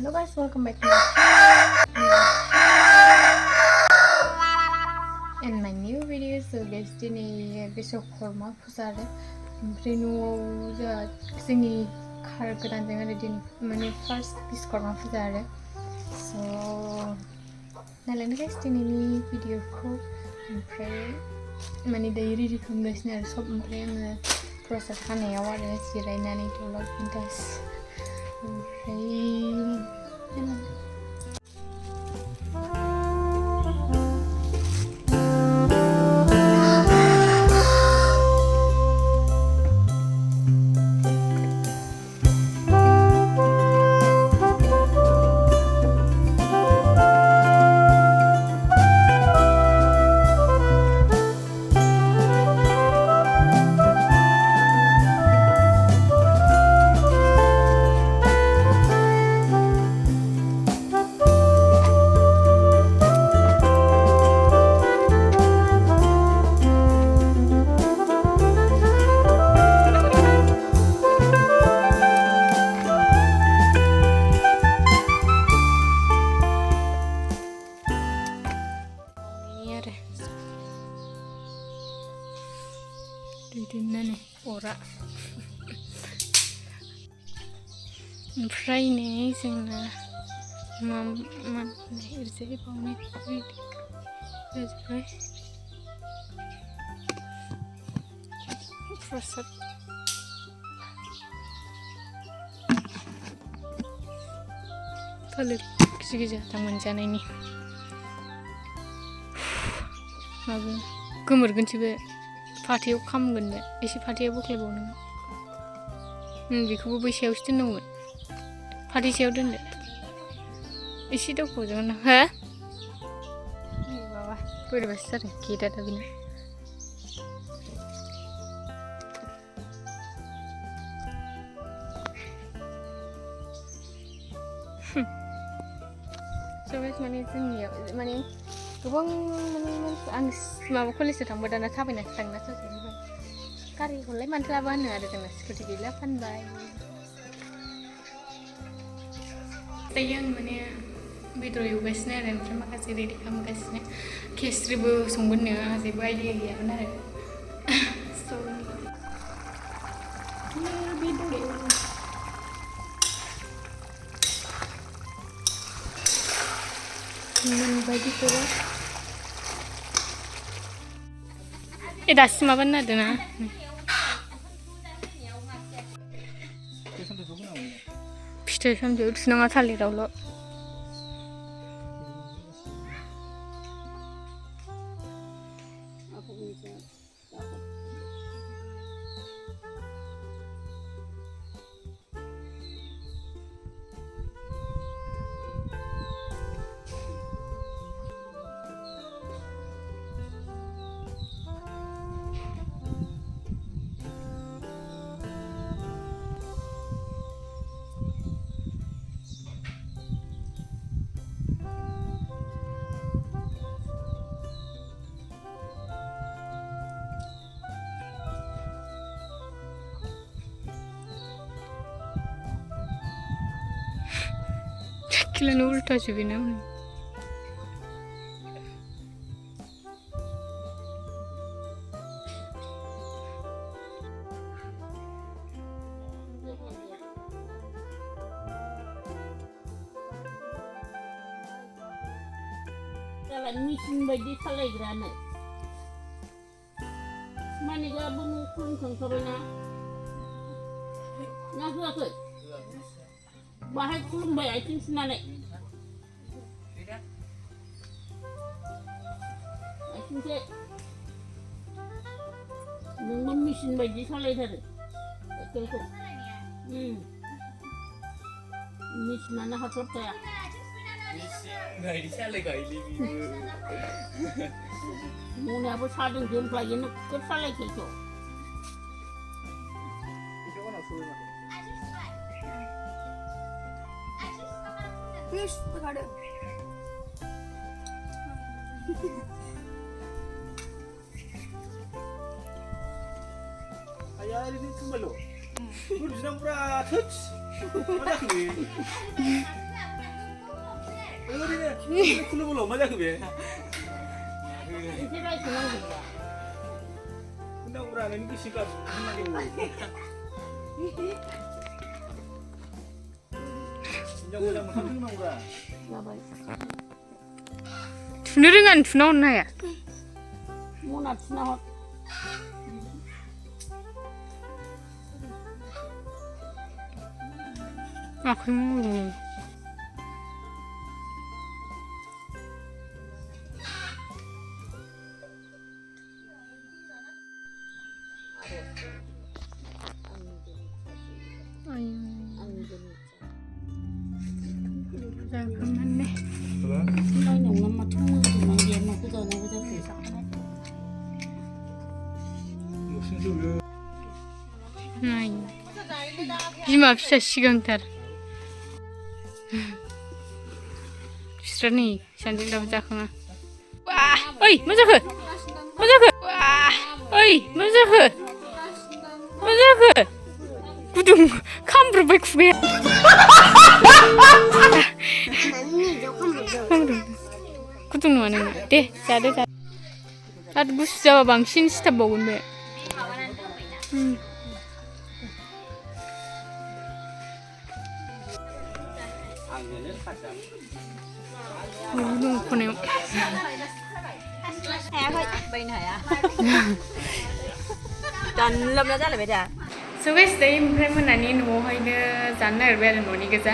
Hello guys, welcome back to my channel and my new video. So guys, today Vishwakarma fusare. ओमफ्राय न'आव जोंनि car गोदानजों आरो दिनै माने फार्स्ट बिश्वकर्मा फुजा आरो स' नायलांदो गाइस दिनैनि भिडिअखौ ओमफ्राय माने दायो रेडि खालामगासिनो आरो सब ओमफ्राय आङो प्रसाद हानायाव आरो जिरायनानै दलर बिन्दास ओमफ्राय दैदेननानै अरा ओमफ्राय नै जोंना मा ओरैजाय बावनाय जाजोब्बाय प्रसाद थालिर गिदिर गिदिर हाथा मोनजानायनि माबा गोमोरगोनसो बे फाथैयाव खामगोन बे एसे फाथैया बोख्लायबावनांगौ बेखौबो बै सायावसो दोननांगौमोन फाथै सायाव दोनदो एसे दावखोजागोन ना हो माबा बोरैबासो जादों गेटआ दा बेना स' माने जोंनियाव माने गोबां माने आं माबा कलेजाव थांबा दाना थाबायनासो थाङोना ससेनिफ्राय गारिखौलाय मानोथो लाबा होनो आरो जोंना स्कुटि गैला फानबाय दायो आं माने बेदर एवगासिनो आरो ओमफ्राय माखासे रेडि खालामगासिनो केसरिबो संगोननो आंहा जेबो आइडिया गैयामोन आरो स' बेदर एवो मोनबायदिखौबो दासो माबानो नागिरदों ना फिथाइ सामथाइ थुनाङा थालिरावल' Kilanu ulta juga nih. Jalan mesin baju salai gerana. Mana gak bungkung kengkorona? Ngaku aku. Bahaya kurang bayar itu senane. Asyik. Nunggu mesin baju salai dah. Betul. Mesin mana hasil saya? Nggak di salai kali ini. Mungkin apa sadung jam pelajaran ke salai gitu. Fish, ada. Ayah ini cuma lo. Udah pura touch. Mana tu? खुनु बोलाव मा जाखो बे एसे बायसनांगौ नांगौरा नोंनि गोसो गाब होननांगौ हिनजाव मोजां मोनथारदों नांगौरा जाबाय थुनो रोङा थुना हरनो हाया मना थुना हर आखाइ मुलु जागोन नायनायाव माथो मोजां गेमाखौ जानांगौ जाखो नाय बिमा फिसा सिगांथार बिस्रा नै सानदेलाबो जाखाङा ओइ मा जाखो मा जाखो ओइ मा जाखो मा जाखो गुदुं खामब्रबबाय खुगाया गुदुं नङा नोंना दे जादो जादो आरो गुसु जाबा बांसिन सिथाबबावगोन बे गुदुं खनायाव हायाखै बायनो हाया दानलाबना जालायबाय दा स' गाइस दायो ओमफ्राय मोनानि न'आवहायनो जानो नागिरबाय आरो न'नि गोजा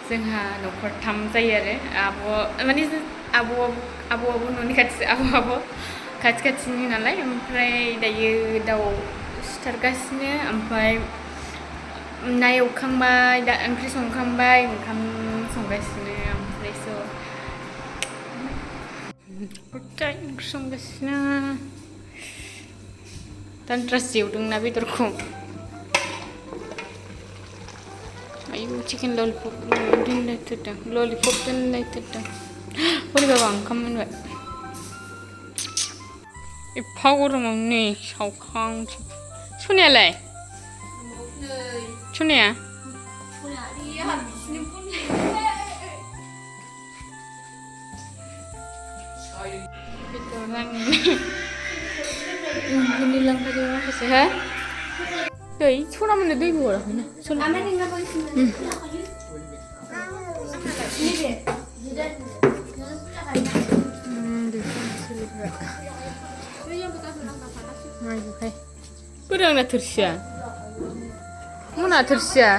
जोंहा न'खरथाम जायो आरो आब' माने आब'आबो न'नि खाथि आब' खाथि खाथिनि नालाय ओमफ्राय दायो दाउ सिथारगासिनो ओमफ्राय ना एवखांबाय दा ओंख्रि संखांबाय ओंखाम संगासिनो ओमफ्राय स' बुरजाय ओंख्रि संगासिनो दानट्रास एवदोंना बेदरखौ आयु चिकेन ललिपप दोनलायथारदों ललिपप दोनलायथारदों बोरैबाबा ओंखाम मोनबाय एफा गरमाव नै सावखांसै सनायालाय सनाया उन्दुनो लांखाजोबो माखासे हो दै सना मोननो दैबो हराखैना बोरो आंना थोरसिया मना थोरसिया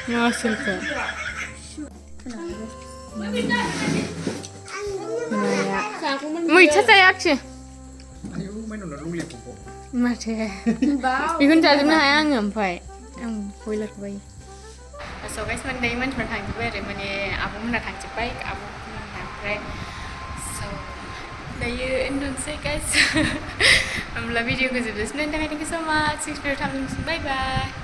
मा सोलखो मैथा जायाखिसै माथो बेखौनो जाजोबनो हाया आङो ओमफ्राय आं बयलारखौ बायो स' गाइस माने दायो मानसिफ्रा थांजोब्बाय आरो माने आब'मोनहा थांजोब्बाय आब'मोनहा ओमफ्राय स' दायो उन्दुनोसै गाइस होमब्ला भिडिअखौ जोबजासिम नायनो थाखाय थेंक इउ स' माच नेक्स्ट भिडिअ थांफिनसै बाय बाय